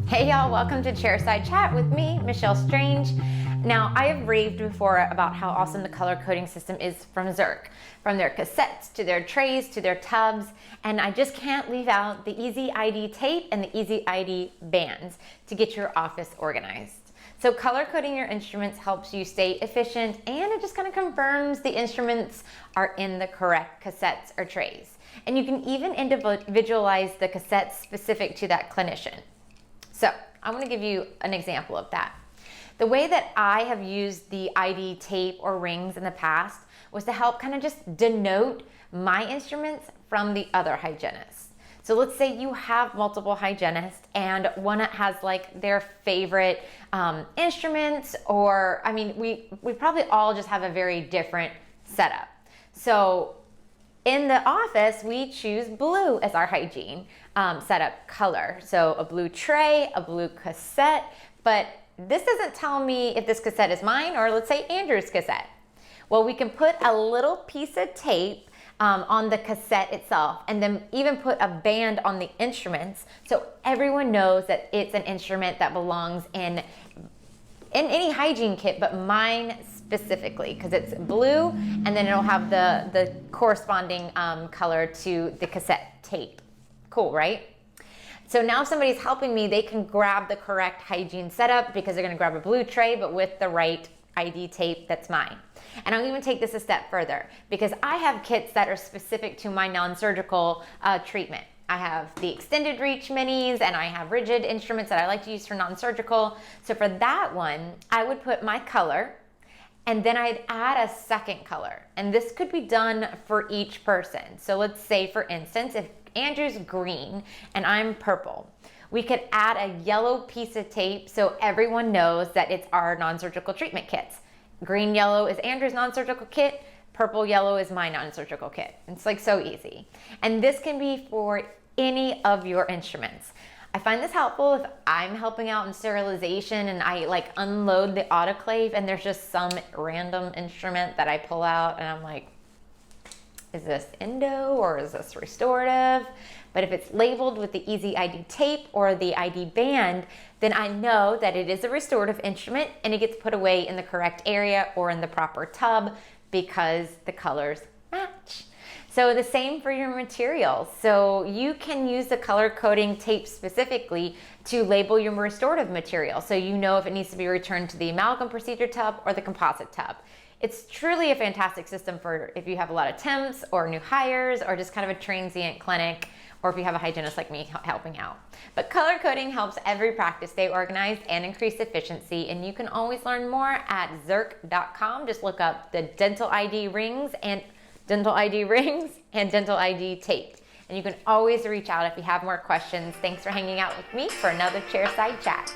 Hey y'all, welcome to Chairside Chat with me, Michelle Strange. Now, I have raved before about how awesome the color coding system is from Zerk. From their cassettes, to their trays, to their tubs, and I just can't leave out the Easy ID tape and the Easy ID bands to get your office organized. So color coding your instruments helps you stay efficient, and it just kind of confirms the instruments are in the correct cassettes or trays. And you can even individualize the cassettes specific to that clinician. So I'm going to give you an example of that. The way that I have used the ID tape or rings in the past was to help kind of just denote my instruments from the other hygienists. So let's say you have multiple hygienists and one has like their favorite instruments, or I mean, we probably all just have a very different setup. So in the office, we choose blue as our hygiene setup color. So a blue tray, a blue cassette, but this doesn't tell me if this cassette is mine or let's say Andrew's cassette. Well, we can put a little piece of tape on the cassette itself, and then even put a band on the instruments so everyone knows that it's an instrument that belongs in any hygiene kit, but mine specifically, because it's blue, and then it'll have the corresponding color to the cassette tape. Cool, right? So now if somebody's helping me, they can grab the correct hygiene setup because they're gonna grab a blue tray, but with the right ID tape that's mine. And I'll even take this a step further because I have kits that are specific to my non-surgical treatment. I have the extended reach minis and I have rigid instruments that I like to use for non-surgical. So for that one, I would put my color and then I'd add a second color. And this could be done for each person. So let's say, for instance, if Andrew's green and I'm purple, we could add a yellow piece of tape so everyone knows that it's our non-surgical treatment kits. Green yellow is Andrew's non-surgical kit, purple yellow is my non-surgical kit. It's like so easy. And this can be for any of your instruments. I find this helpful if I'm helping out in sterilization and I like unload the autoclave and there's just some random instrument that I pull out and I'm like, is this endo or is this restorative? But if it's labeled with the Easy ID tape or the ID band, then I know that it is a restorative instrument and it gets put away in the correct area or in the proper tub because the colors match. So the same for your materials. So you can use the color coding tape specifically to label your restorative material so you know if it needs to be returned to the amalgam procedure tub or the composite tub. It's truly a fantastic system for if you have a lot of temps or new hires or just kind of a transient clinic, or if you have a hygienist like me helping out. But color coding helps every practice stay organized and increase efficiency, and you can always learn more at Zerk.com. Just look up the dental ID rings and dental ID tape. And you can always reach out if you have more questions. Thanks for hanging out with me for another Chairside Chat.